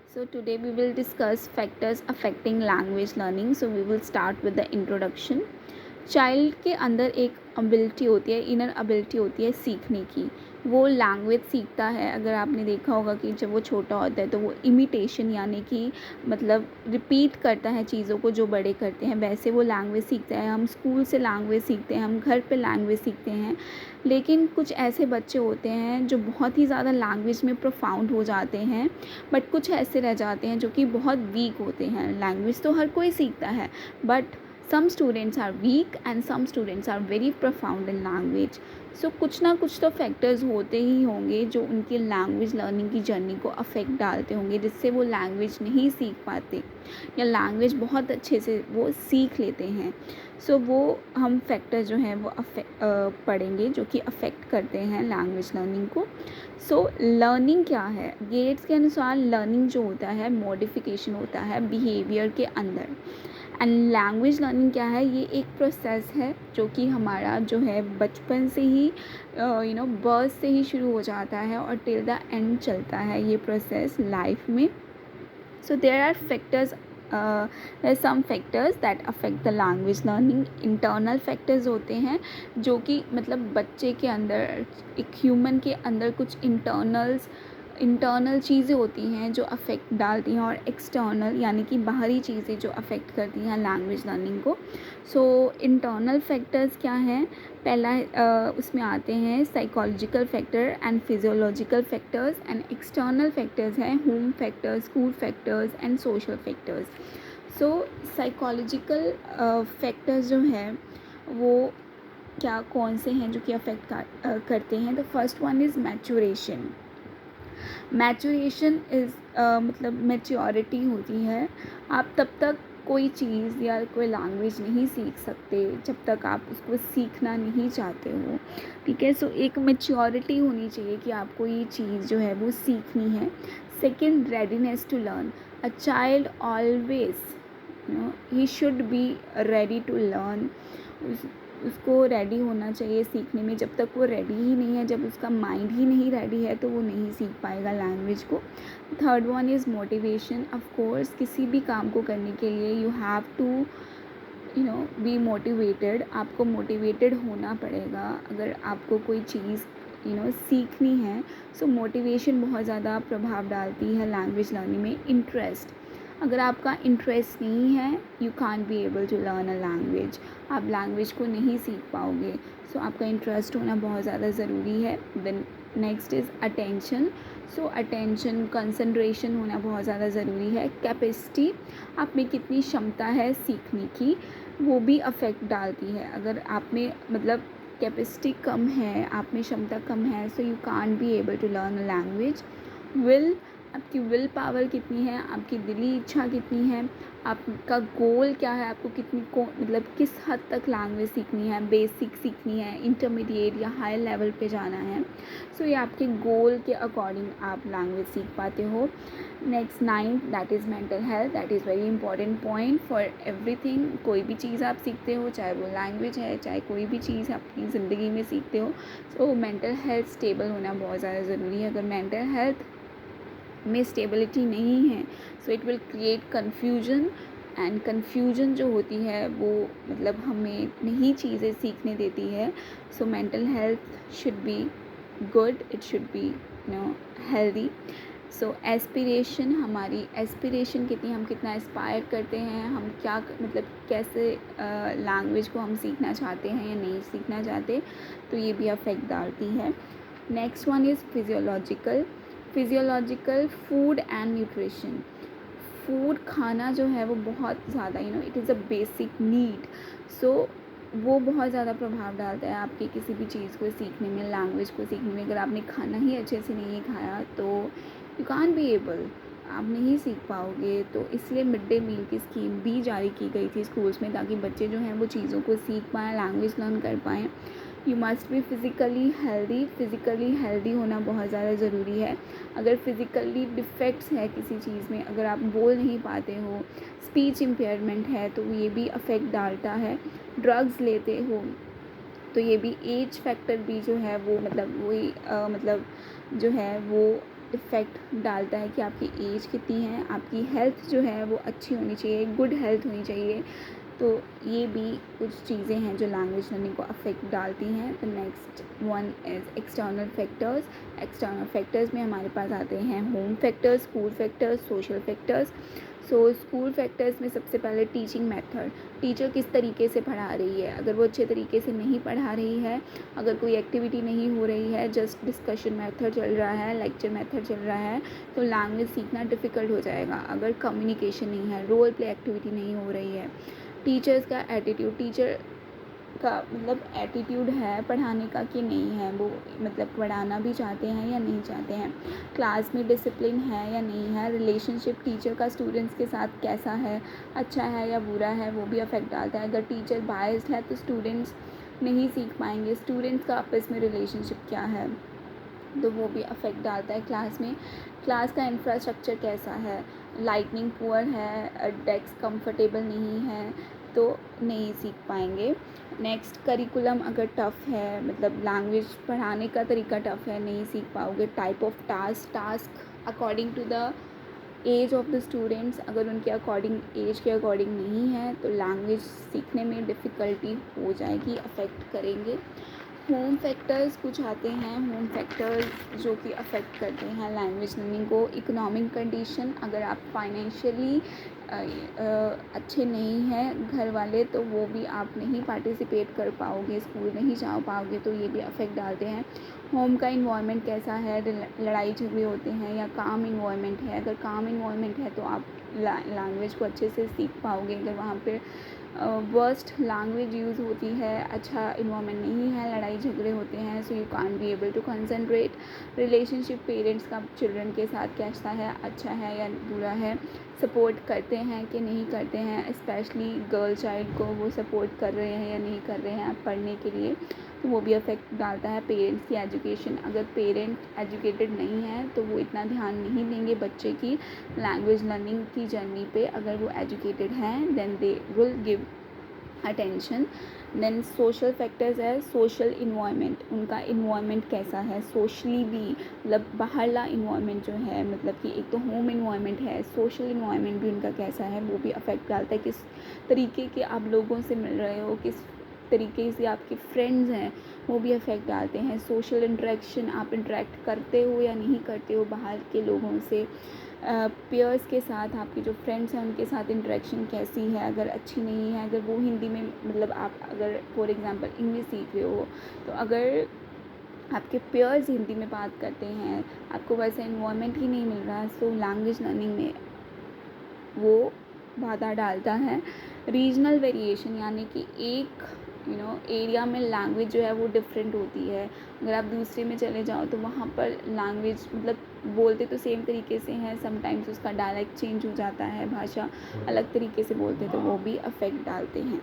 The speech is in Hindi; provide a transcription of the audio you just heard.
So today we will discuss factors affecting language learning. So we will start with the introduction. Child के अंदर एक एबिलिटी होती है, इनर एबिलिटी होती है सीखने की। वो लैंग्वेज सीखता है। अगर आपने देखा होगा कि जब वो छोटा होता है तो वो इमिटेशन यानी कि मतलब रिपीट करता है चीज़ों को जो बड़े करते हैं, वैसे वो लैंग्वेज सीखता है। हम स्कूल से लैंग्वेज सीखते हैं, हम घर पे लैंग्वेज सीखते हैं। लेकिन कुछ ऐसे बच्चे होते हैं जो बहुत ही ज़्यादा लैंग्वेज में प्रोफाउंड हो जाते हैं, बट कुछ ऐसे रह जाते हैं जो कि बहुत वीक होते हैं। लैंग्वेज तो हर कोई सीखता है, but some students are weak and some students are very profound in language. So कुछ ना कुछ तो फैक्टर्स होते ही होंगे जो उनकी लैंग्वेज लर्निंग की जर्नी को अफेक्ट डालते होंगे, जिससे वो लैंग्वेज नहीं सीख पाते या लैंग्वेज बहुत अच्छे से वो सीख लेते हैं। सो वो हम फैक्टर जो हैं वो पढ़ेंगे जो कि अफेक्ट करते हैं लैंग्वेज लर्निंग को। सो लर्निंग क्या है? गेट्स के अनुसार लर्निंग जो होता है मॉडिफिकेशन होता है बिहेवियर के अंदर। एंड लैंग्वेज लर्निंग क्या है? ये एक प्रोसेस है जो कि हमारा जो है बचपन से ही बर्थ से ही शुरू हो जाता है और टिल द एंड चलता है ये प्रोसेस लाइफ में। So there are factors, some factors that affect the language learning. Internal factors होते हैं जो कि मतलब बच्चे के अंदर, एक ह्यूमन के अंदर कुछ इंटरनल चीज़ें होती हैं जो अफेक्ट डालती हैं, और एक्सटर्नल यानी कि बाहरी चीज़ें जो अफेक्ट करती हैं लैंग्वेज लर्निंग को। सो इंटरनल फैक्टर्स क्या हैं? पहला उसमें आते हैं psychological factor and physiological factors, and external factors हैं home factors, school factors and social factors. So psychological factors जो हैं वो क्या कौन से हैं जो कि अफेक्ट करते हैं? The first one is maturation. Maturation is मतलब मैच्योरिटी होती है। आप तब तक कोई चीज़ या कोई लैंग्वेज नहीं सीख सकते जब तक आप उसको सीखना नहीं चाहते हो, ठीक है। सो एक मैच्योरिटी होनी चाहिए कि आपको ये चीज़ जो है वो सीखनी है। Second, readiness to learn. A child always he should be ready to learn. उसको रेडी होना चाहिए सीखने में। जब तक वो रेडी ही नहीं है, जब उसका माइंड ही नहीं रेडी है, तो वो नहीं सीख पाएगा लैंग्वेज को। Third one is motivation. Of course किसी भी काम को करने के लिए you have to be motivated. आपको मोटिवेटेड होना पड़ेगा अगर आपको कोई चीज़ सीखनी है। सो मोटिवेशन बहुत ज़्यादा प्रभाव डालती है लैंग्वेज लर्निंग में। इंटरेस्ट, अगर आपका इंटरेस्ट नहीं है you can't be able to learn a language. आप लैंग्वेज को नहीं सीख पाओगे। सो आपका इंटरेस्ट होना बहुत ज़्यादा ज़रूरी है। Then next is attention. So attention, concentration होना बहुत ज़्यादा ज़रूरी है। कैपेसिटी, आप में कितनी क्षमता है सीखने की, वो भी अफेक्ट डालती है। अगर आप में मतलब कैपेसिटी कम है, आप में क्षमता कम है, so you can't be able to learn a language. Will, आपकी विल पावर कितनी है, आपकी दिली इच्छा कितनी है, आपका गोल क्या है, आपको कितनी को मतलब किस हद तक लैंग्वेज सीखनी है, बेसिक सीखनी है, इंटरमीडिएट या हाई लेवल पे जाना है। सो ये आपके गोल के अकॉर्डिंग आप लैंग्वेज सीख पाते हो। Next, ninth, that is mental health. That is very important point for everything. कोई भी चीज़ आप सीखते हो, चाहे वो लैंग्वेज है, चाहे कोई भी चीज़ अपनी ज़िंदगी में सीखते हो, सो मेंटल हेल्थ स्टेबल होना बहुत ज़्यादा ज़रूरी है। अगर मेंटल हेल्थ में स्टेबिलिटी नहीं है, so it will create confusion, and confusion जो होती है वो मतलब हमें नई चीज़ें सीखने देती है। So mental health should be good, it should be healthy. So aspiration, हमारी एस्पिरेशन कितनी, हम कितना एस्पायर करते हैं, हम क्या मतलब कैसे लैंग्वेज को हम सीखना चाहते हैं या नहीं सीखना चाहते, तो ये भी अफेक्ट डालती है। Next one is physiological food and nutrition. Food खाना जो है वो बहुत ज़्यादा it is a basic need. So वो बहुत ज़्यादा प्रभाव डालता है आपकी किसी भी चीज़ को सीखने में, लैंग्वेज को सीखने में। अगर आपने खाना ही अच्छे से नहीं खाया तो यू कांट बी एबल, आप नहीं सीख पाओगे। तो इसलिए मिड डे मील की स्कीम भी जारी की गई थी स्कूल्स में, ताकि बच्चे जो हैं वो चीज़ों को सीख पाएँ, लैंग्वेज लर्न कर पाएँ। You must be physically healthy होना बहुत ज़्यादा ज़रूरी है। अगर फ़िज़िकली डिफ़ेक्ट्स है किसी चीज़ में, अगर आप बोल नहीं पाते हो, स्पीच इम्पेयरमेंट है, तो ये भी अफेक्ट डालता है। ड्रग्स लेते हो तो ये भी एज फैक्टर भी जो है वो मतलब वही मतलब जो है वो इफ़ेक्ट डालता है कि आपकी एज कितनी है, आपकी हेल्थ जो है वो अच्छी होनी चाहिए, गुड हेल्थ होनी चाहिए। तो ये भी कुछ चीज़ें हैं जो लैंग्वेज लर्निंग को अफेक्ट डालती हैं। The next one is external factors. External factors में हमारे पास आते हैं home factors, school factors, social factors. So school factors में सबसे पहले टीचिंग मेथड, टीचर किस तरीके से पढ़ा रही है। अगर वो अच्छे तरीके से नहीं पढ़ा रही है, अगर कोई एक्टिविटी नहीं हो रही है, जस्ट डिस्कशन मेथड चल रहा है, लेक्चर मेथड चल रहा है, तो लैंग्वेज सीखना डिफ़िकल्ट हो जाएगा। अगर कम्युनिकेशन नहीं है, रोल प्ले एक्टिविटी नहीं हो रही है, टीचर्स का एटीट्यूड, टीचर का मतलब एटीट्यूड है पढ़ाने का कि नहीं है, वो मतलब पढ़ाना भी चाहते हैं या नहीं चाहते हैं, क्लास में डिसिप्लिन है या नहीं है, रिलेशनशिप टीचर का स्टूडेंट्स के साथ कैसा है, अच्छा है या बुरा है, वो भी अफेक्ट डालता है। अगर टीचर बायस्ड है तो स्टूडेंट्स नहीं सीख पाएंगे, स्टूडेंट्स का आपस में रिलेशनशिप क्या है, तो वो भी अफेक्ट डालता है क्लास में। क्लास का इंफ्रास्ट्रक्चर कैसा है, लाइटनिंग पुअर है, डेस्क कंफर्टेबल नहीं है, तो नहीं सीख पाएंगे। नेक्स्ट करिकुलम अगर टफ़ है, मतलब लैंग्वेज पढ़ाने का तरीका टफ़ है, नहीं सीख पाओगे। Type of task according to the age of the students, अगर उनके अकॉर्डिंग एज के अकॉर्डिंग नहीं है तो लैंग्वेज सीखने में डिफ़िकल्टी हो जाएगी, अफेक्ट करेंगे। होम फैक्टर्स कुछ आते हैं, होम फैक्टर्स जो कि अफेक्ट करते हैं लैंग्वेज लर्निंग को। इकोनॉमिक कंडीशन, अगर आप फाइनेंशियली अच्छे नहीं हैं घर वाले, तो वो भी आप नहीं पार्टिसिपेट कर पाओगे, स्कूल नहीं जा पाओगे, तो ये भी अफेक्ट डालते हैं। होम का इन्वायरमेंट कैसा है, लड़ाई झगड़े होते हैं या काम इन्वायरमेंट है, अगर काम इन्वायरमेंट है तो आप लैंग्वेज को अच्छे से सीख पाओगे। अगर वहाँ पे वर्स्ट लैंग्वेज यूज़ होती है, अच्छा इन्वायरमेंट नहीं है, लड़ाई झगड़े होते हैं, so you can't be able to concentrate. Relationship parents का चिल्ड्रन के साथ कैसा है, अच्छा है या बुरा है, सपोर्ट करते हैं कि नहीं करते हैं, स्पेशली गर्ल चाइल्ड को वो सपोर्ट कर रहे हैं या नहीं कर रहे हैं पढ़ने के लिए, तो वो भी अफेक्ट डालता है। पेरेंट्स की एजुकेशन, अगर पेरेंट एजुकेटेड नहीं है तो वो इतना ध्यान नहीं देंगे बच्चे की लैंग्वेज लर्निंग की जर्नी पे। अगर वो एजुकेटेड हैं then they will give attention. Then social factors है, सोशल इन्वायरमेंट, उनका इन्वायरमेंट कैसा है, सोशली भी मतलब बाहरला इन्वायरमेंट जो है, मतलब कि एक तो होम इन्वायरमेंट है, सोशल इन्वायरमेंट भी उनका कैसा है, वो भी अफेक्ट डालता है। किस तरीके के आप लोगों से मिल रहे हो, किस तरीके से आपके फ्रेंड्स हैं, वो भी अफेक्ट डालते हैं। सोशल इंटरेक्शन, आप इंटरेक्ट करते हो या नहीं करते हो बाहर के लोगों से, पेयर्स के साथ, आपके जो फ्रेंड्स हैं उनके साथ इंटरेक्शन कैसी है, अगर अच्छी नहीं है, अगर वो हिंदी में मतलब आप अगर फॉर एग्ज़ाम्पल इंग्लिश सीख रहे हो, तो अगर आपके पेयर्स हिंदी में बात करते हैं, आपको वैसा इन्वायरमेंट ही नहीं मिल रहा, सो लैंग्वेज लर्निंग में वो बाधा डालता है। रीजनल वेरिएशन, यानी कि एक एरिया में लैंग्वेज जो है वो डिफरेंट होती है, अगर आप दूसरे में चले जाओ तो वहाँ पर लैंग्वेज मतलब बोलते तो सेम तरीके से हैं, समटाइम्स उसका डायलेक्ट चेंज हो जाता है, भाषा अलग तरीके से बोलते, तो वो भी अफेक्ट डालते हैं।